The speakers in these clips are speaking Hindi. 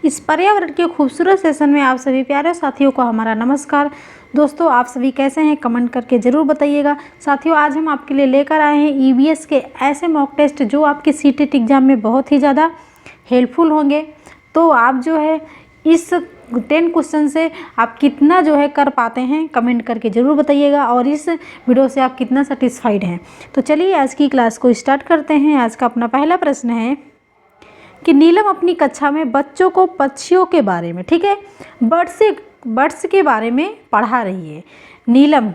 इस पर्यावरण के खूबसूरत सेशन में आप सभी प्यारे साथियों को हमारा नमस्कार। दोस्तों, आप सभी कैसे हैं कमेंट करके ज़रूर बताइएगा। साथियों, आज हम आपके लिए लेकर आए हैं ईवीएस के ऐसे मॉक टेस्ट जो आपके सीटेट एग्ज़ाम में बहुत ही ज़्यादा हेल्पफुल होंगे। तो आप जो है इस 10 क्वेश्चन से आप कितना जो है कर पाते हैं कमेंट करके ज़रूर बताइएगा, और इस वीडियो से आप कितना सेटिस्फाइड हैं। तो चलिए आज की क्लास को स्टार्ट करते हैं। आज का अपना पहला प्रश्न है कि नीलम अपनी कक्षा में बच्चों को पक्षियों के बारे में, ठीक है, बर्ड्स के बारे में पढ़ा रही है। नीलम,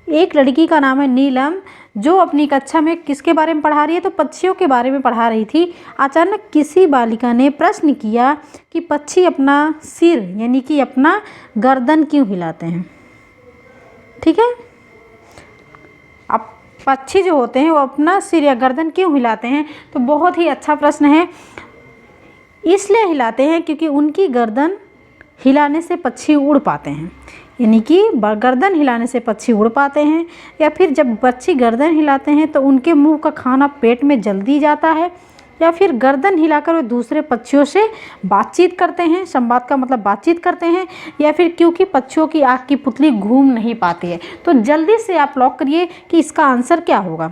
एक लड़की का नाम है नीलम, जो अपनी कक्षा में किसके बारे में पढ़ा रही है, तो पक्षियों के बारे में पढ़ा रही थी। अचानक किसी बालिका ने प्रश्न किया कि पक्षी अपना सिर यानी कि अपना गर्दन क्यों हिलाते हैं। ठीक है, अब पक्षी जो होते हैं वो अपना सिर या गर्दन क्यों हिलाते हैं, तो बहुत ही अच्छा प्रश्न है। इसलिए हिलाते हैं क्योंकि उनकी गर्दन हिलाने से पक्षी उड़ पाते हैं, यानी कि गर्दन हिलाने से पक्षी उड़ पाते हैं। या फिर जब पक्षी गर्दन हिलाते हैं तो उनके मुंह का खाना पेट में जल्दी जाता है, या फिर गर्दन हिलाकर वे दूसरे पक्षियों से बातचीत करते हैं। संवाद का मतलब बातचीत करते हैं, या फिर क्योंकि पक्षियों की आँख की पुतली घूम नहीं पाती है। तो जल्दी से आप लॉक करिए कि इसका आंसर क्या होगा।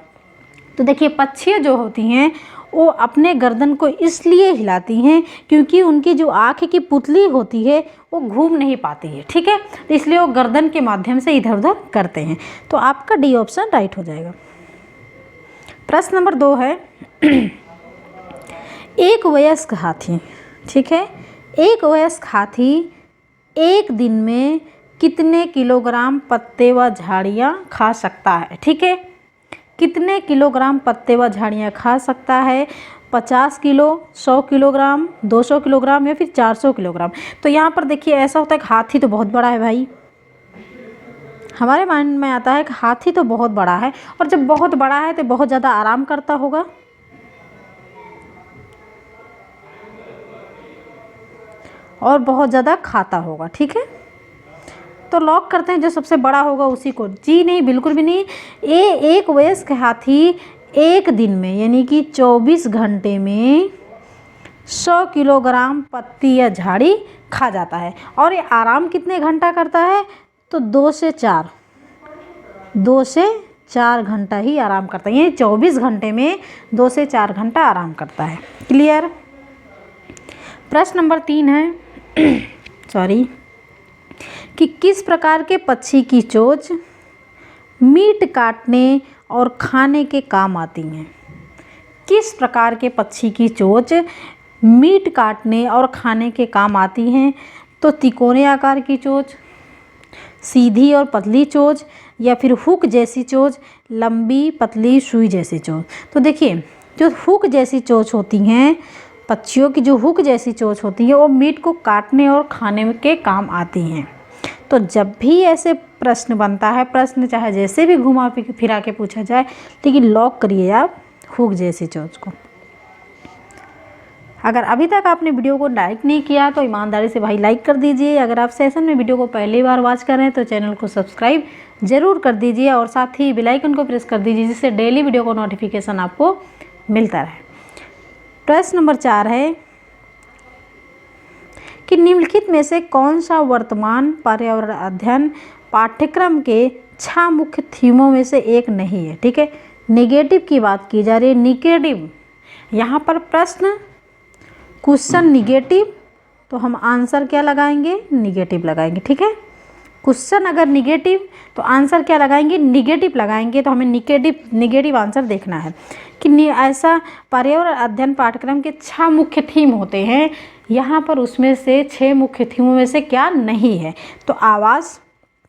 तो देखिए, पक्षियाँ जो होती हैं वो अपने गर्दन को इसलिए हिलाती हैं क्योंकि उनकी जो आँख की पुतली होती है वो घूम नहीं पाती है। ठीक है, तो इसलिए वो गर्दन के माध्यम से इधर उधर करते हैं। तो आपका डी ऑप्शन राइट हो जाएगा। प्रश्न नंबर 2 है एक वयस्क हाथी, ठीक है, एक वयस्क हाथी एक दिन में कितने किलोग्राम पत्ते व झाड़ियाँ खा सकता है। ठीक है, कितने किलोग्राम पत्ते व झाड़ियाँ खा सकता है। 50 किलो, 100 किलोग्राम, 200 किलोग्राम या फिर 400 किलोग्राम। तो यहाँ पर देखिए, ऐसा होता है कि हाथी तो बहुत बड़ा है भाई, हमारे माइंड में आता है कि हाथी तो बहुत बड़ा है, और जब बहुत बड़ा है तो बहुत ज़्यादा आराम करता होगा, और बहुत ज़्यादा खाता होगा। ठीक है, तो लॉक करते हैं जो सबसे बड़ा होगा उसी को। जी नहीं, बिल्कुल भी नहीं। एक वयस्क हाथी एक दिन में यानी कि 24 घंटे में 100 किलोग्राम पत्ती या झाड़ी खा जाता है। और ये आराम कितने घंटा करता है, तो 2 से 4 घंटा ही आराम करता है। यानी 24 घंटे में 2 से 4 घंटा आराम करता है। क्लियर। प्रश्न नंबर 3 है सॉरी कि किस प्रकार के पक्षी की चोंच मीट काटने और खाने के काम आती हैं। किस प्रकार के पक्षी की चोंच मीट काटने और खाने के काम आती हैं, तो तिकोने आकार की चोंच, सीधी और पतली चोंच, या फिर हुक जैसी चोंच, लंबी पतली सुई जैसी चोंच। तो देखिए, जो हुक जैसी चोंच होती हैं, पक्षियों की जो हुक जैसी चोंच होती है वो मीट को काटने और खाने के काम आती हैं। तो जब भी ऐसे प्रश्न बनता है, प्रश्न चाहे जैसे भी घुमा फिरा के पूछा जाए, लेकिन लॉक करिए आप हुक जैसी चोंच को। अगर अभी तक आपने वीडियो को लाइक नहीं किया तो ईमानदारी से भाई लाइक कर दीजिए। अगर आप सेशन में वीडियो को पहली बार वॉच कर रहे हैं तो चैनल को सब्सक्राइब ज़रूर कर दीजिए, और साथ ही बेल आइकन को प्रेस कर दीजिए जिससे डेली वीडियो को नोटिफिकेशन आपको मिलता रहे। प्रश्न नंबर 4 है कि निम्नलिखित में से कौन सा वर्तमान पर्यावरण अध्ययन पाठ्यक्रम के 6 मुख्य थीमों में से एक नहीं है। ठीक है, निगेटिव की बात की जा रही है। निगेटिव, यहाँ पर प्रश्न क्वेश्चन निगेटिव, तो हम आंसर क्या लगाएंगे, निगेटिव लगाएंगे। ठीक है, क्वेश्चन अगर निगेटिव तो आंसर क्या लगाएंगे, निगेटिव लगाएंगे। तो हमें निगेटिव आंसर देखना है कि ऐसा पर्यावरण अध्ययन पाठ्यक्रम के 6 मुख्य थीम होते हैं, यहाँ पर उसमें से 6 मुख्य थीमों में से क्या नहीं है। तो आवास,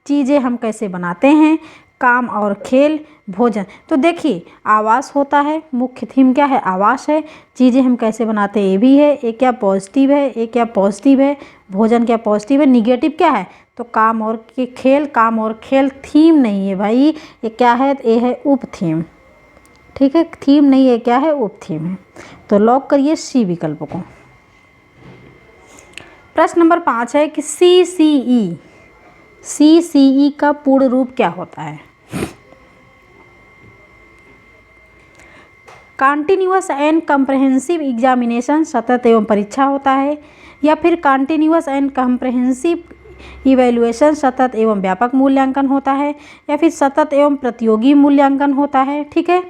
चीज़ें हम कैसे बनाते हैं, काम और खेल, भोजन। तो देखिए, आवास होता है, मुख्य थीम क्या है, आवास है। चीज़ें हम कैसे बनाते हैं ये भी है, एक क्या पॉजिटिव है, एक क्या पॉजिटिव है, भोजन क्या पॉजिटिव है, निगेटिव क्या है, तो काम और खेल। काम और खेल थीम नहीं है भाई, ये क्या है, ये है उप थीम। ठीक है, थीम नहीं है, क्या है, उप थीम है। तो लॉक करिए सी विकल्प को। प्रश्न नंबर 5 है कि CCE का पूर्ण रूप क्या होता है। कंटिन्यूअस एंड कम्प्रहेंसिव एग्जामिनेशन सतत एवं परीक्षा होता है, या फिर कंटिन्यूअस एंड कम्प्रहेंसिव इवैल्यूएशन सतत एवं व्यापक मूल्यांकन होता है, या फिर सतत एवं प्रतियोगी मूल्यांकन होता है, ठीक है,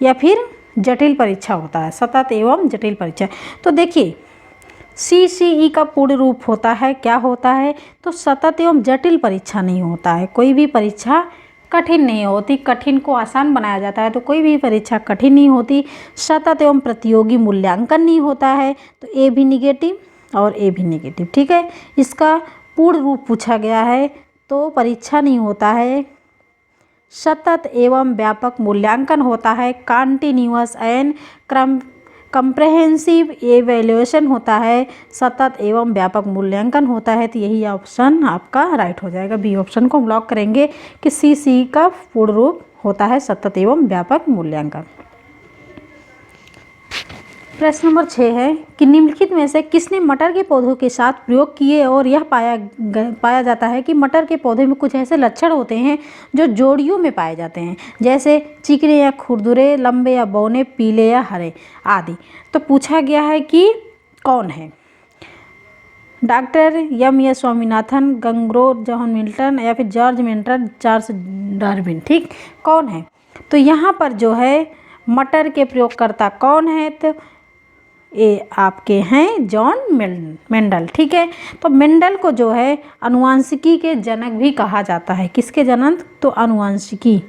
या फिर जटिल परीक्षा होता है, सतत एवं जटिल परीक्षा। तो देखिए CCE का पूर्ण रूप होता है, क्या होता है, तो सतत एवं जटिल परीक्षा नहीं होता है। कोई भी परीक्षा कठिन नहीं होती, कठिन को आसान बनाया जाता है, तो कोई भी परीक्षा कठिन नहीं होती। सतत एवं प्रतियोगी मूल्यांकन नहीं होता है, तो ए भी निगेटिव और ए भी निगेटिव, ठीक है। इसका पूर्ण रूप पूछा गया है, तो परीक्षा नहीं होता है, सतत एवं व्यापक मूल्यांकन होता है, कंटिन्यूअस एंड कम्प्रहेंसिव एवेल्यूएशन होता है, सतत एवं व्यापक मूल्यांकन होता है। तो यही ऑप्शन आपका राइट हो जाएगा। बी ऑप्शन को हम लॉक करेंगे कि CCE का पूर्ण रूप होता है सतत एवं व्यापक मूल्यांकन। प्रश्न नंबर 6 है कि निम्नलिखित में से किसने मटर के पौधों के साथ प्रयोग किए और यह पाया जाता है कि मटर के पौधे में कुछ ऐसे लक्षण होते हैं जो जोड़ियों में पाए जाते हैं, जैसे चिकने या खुरदुरे, लंबे या बौने, पीले या हरे आदि। तो पूछा गया है कि कौन है, डॉक्टर M.S. स्वामीनाथन, गंगरोथ, जॉन मिल्टन या फिर जॉर्ज मिल्टन, चार्ल्स डार्विन, ठीक, कौन है। तो यहाँ पर जो है मटर के प्रयोगकर्ता कौन है, तो ये आपके हैं जॉन मेंडल, ठीक है। तो मेंडल को जो है आनुवांशिकी के जनक भी कहा जाता है। किसके जनक, तो आनुवांशिकी।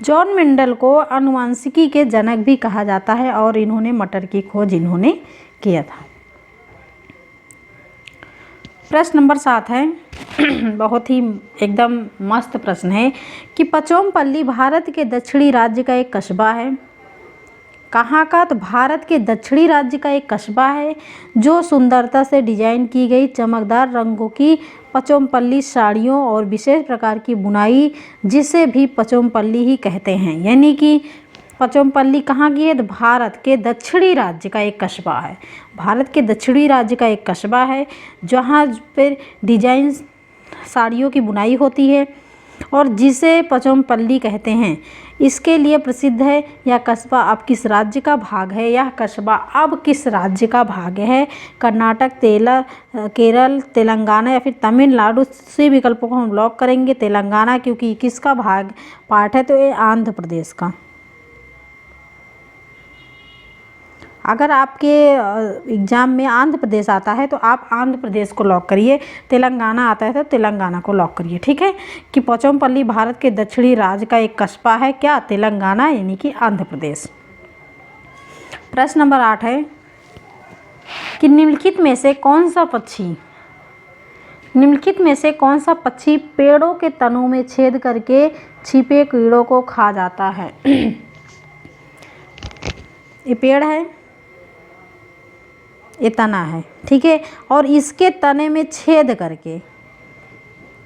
जॉन मेंडल को आनुवांशिकी के जनक भी कहा जाता है और इन्होंने मटर की खोज इन्होंने किया था। प्रश्न नंबर 7 है बहुत ही एकदम मस्त प्रश्न है कि पचोमपल्ली भारत के दक्षिणी राज्य का एक कस्बा है। कहाँ का, तो भारत के दक्षिणी राज्य का एक कस्बा है जो सुंदरता से डिजाइन की गई चमकदार रंगों की पचोमपल्ली साड़ियों और विशेष प्रकार की बुनाई, जिसे भी पचोमपल्ली ही कहते हैं। यानी कि पचोमपल्ली कहाँ की है, तो भारत के दक्षिणी राज्य का एक कस्बा है। भारत के दक्षिणी राज्य का एक कस्बा है जहाँ पर डिजाइन साड़ियों की बुनाई होती है और जिसे पचोमपल्ली कहते हैं। इसके लिए प्रसिद्ध है। यह कस्बा अब किस राज्य का भाग है, यह कस्बा अब किस राज्य का भाग है, कर्नाटक, केरल, तेलंगाना या फिर तमिलनाडु। सी विकल्पों को हम लॉक करेंगे तेलंगाना, क्योंकि किसका भाग पार्ट है, तो ये आंध्र प्रदेश का। अगर आपके एग्ज़ाम में आंध्र प्रदेश आता है तो आप आंध्र प्रदेश को लॉक करिए, तेलंगाना आता है तो तेलंगाना को लॉक करिए, ठीक है। कि पचोमपल्ली भारत के दक्षिणी राज्य का एक कस्बा है, क्या, तेलंगाना यानी कि आंध्र प्रदेश। प्रश्न नंबर 8 है कि निम्नलिखित में से कौन सा पक्षी पेड़ों के तनों में छेद करके छिपे कीड़ों को खा जाता है। ये पेड़ है, ये तना है, ठीक है, और इसके तने में छेद करके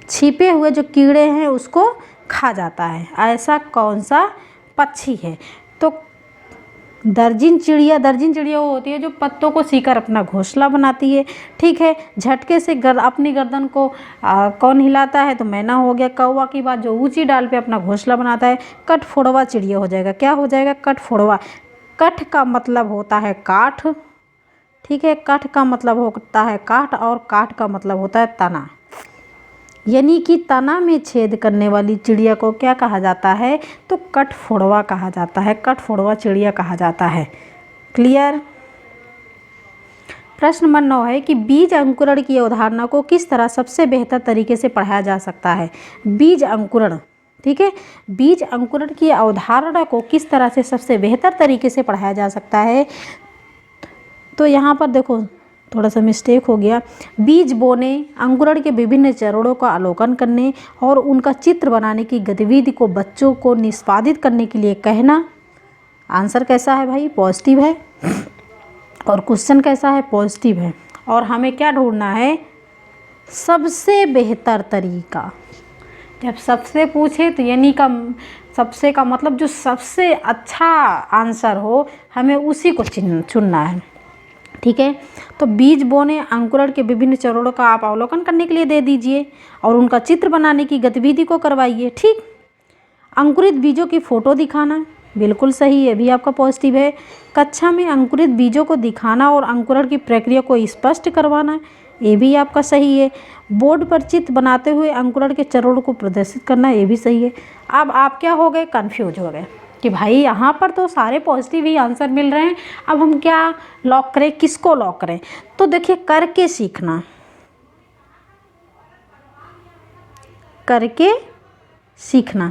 छिपे हुए जो कीड़े हैं उसको खा जाता है। ऐसा कौन सा पक्षी है, तो दर्जिन चिड़िया वो होती है जो पत्तों को सीकर अपना घोंसला बनाती है, ठीक है। झटके से अपनी गर्दन को कौन हिलाता है, तो मैना हो गया। कौवा की बात, जो ऊंची डाल पे अपना घोंसला बनाता है। कठफोड़वा चिड़िया हो जाएगा, क्या हो जाएगा, कठफोड़वा। कठ का मतलब होता है काठ, ठीक है, कठ का मतलब होता है काठ और काठ का मतलब होता है तना। यानी कि तना में छेद करने वाली चिड़िया को क्या कहा जाता है, तो कठफोड़वा कहा जाता है, कठफोड़वा चिड़िया कहा जाता है। क्लियर। प्रश्न नंबर 9 है कि बीज अंकुरण की अवधारणा को किस तरह सबसे बेहतर तरीके से पढ़ाया जा सकता है। बीज अंकुरण, ठीक है, बीज अंकुरण की अवधारणा को किस तरह से सबसे बेहतर तरीके से पढ़ाया जा सकता है। तो यहाँ पर देखो थोड़ा सा मिस्टेक हो गया। बीज बोने, अंकुरण के विभिन्न चरणों का अवलोकन करने और उनका चित्र बनाने की गतिविधि को बच्चों को निष्पादित करने के लिए कहना। आंसर कैसा है भाई, पॉजिटिव है, और क्वेश्चन कैसा है, पॉजिटिव है। और हमें क्या ढूंढना है, सबसे बेहतर तरीका। जब सबसे पूछे तो यानी का सबसे का मतलब जो सबसे अच्छा आंसर हो हमें उसी को चुनना है। ठीक है, तो बीज बोने अंकुरण के विभिन्न चरणों का आप अवलोकन करने के लिए दे दीजिए और उनका चित्र बनाने की गतिविधि को करवाइए। ठीक, अंकुरित बीजों की फ़ोटो दिखाना, बिल्कुल सही है, भी आपका पॉजिटिव है। कक्षा में अंकुरित बीजों को दिखाना और अंकुरण की प्रक्रिया को स्पष्ट करवाना, ये भी आपका सही है। बोर्ड पर चित्र बनाते हुए अंकुरण के चरणों को प्रदर्शित करना, ये भी सही है। अब आप क्या हो गए, कन्फ्यूज हो गए कि भाई यहाँ पर तो सारे पॉजिटिव ही आंसर मिल रहे हैं, अब हम क्या लॉक करें, किसको लॉक करें? तो देखिए, करके सीखना, करके सीखना।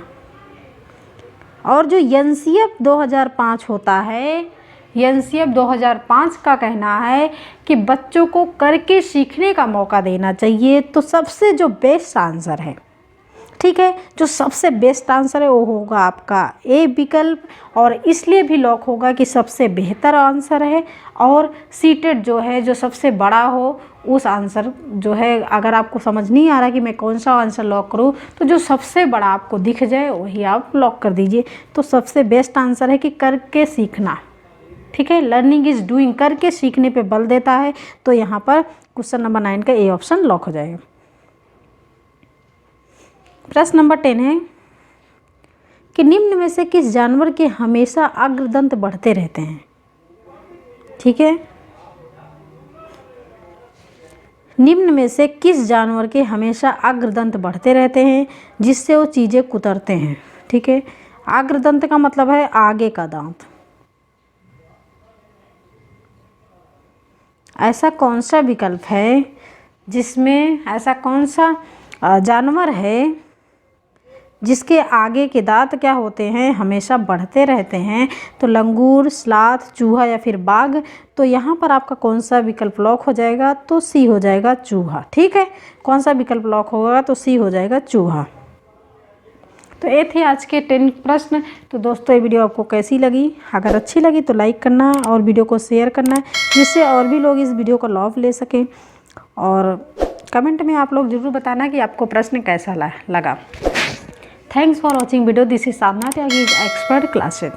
और जो एनसीएफ 2005 होता है, एनसीएफ 2005 का कहना है कि बच्चों को करके सीखने का मौका देना चाहिए। तो सबसे जो बेस्ट आंसर है, ठीक है, जो सबसे बेस्ट आंसर है वो होगा आपका ए विकल्प, और इसलिए भी लॉक होगा कि सबसे बेहतर आंसर है। और सीटेड जो है, जो सबसे बड़ा हो, उस आंसर जो है, अगर आपको समझ नहीं आ रहा कि मैं कौन सा आंसर लॉक करूं, तो जो सबसे बड़ा आपको दिख जाए वही आप लॉक कर दीजिए। तो सबसे बेस्ट आंसर है कि करके सीखना। ठीक है, लर्निंग इज डूइंग, करके सीखने पे बल देता है। तो यहाँ पर क्वेश्चन नंबर 9 का ए ऑप्शन लॉक हो जाएगा। प्रश्न नंबर 10 है कि निम्न में से किस जानवर के हमेशा अग्रदंत बढ़ते रहते हैं? ठीक है, निम्न में से किस जानवर के हमेशा अग्रदंत बढ़ते रहते हैं जिससे वो चीज़ें कुतरते हैं? ठीक है, अग्रदंत का मतलब है आगे का दांत। ऐसा कौन सा विकल्प है जिसमें, ऐसा कौन सा जानवर है जिसके आगे के दांत क्या होते हैं, हमेशा बढ़ते रहते हैं? तो लंगूर, स्लाथ, चूहा या फिर बाघ। तो यहाँ पर आपका कौन सा विकल्प लॉक हो जाएगा? तो सी हो जाएगा, चूहा। ठीक है, कौन सा विकल्प लॉक होगा? तो सी हो जाएगा, चूहा। तो ये थे आज के 10 प्रश्न। तो दोस्तों, ये वीडियो आपको कैसी लगी? अगर अच्छी लगी तो लाइक करना और वीडियो को शेयर करना, जिससे और भी लोग इस वीडियो का लाभ ले सकें। और कमेंट में आप लोग ज़रूर बताना कि आपको प्रश्न कैसा लगा। Thanks for watching video. This is Sadhana Tyagi, expert classes.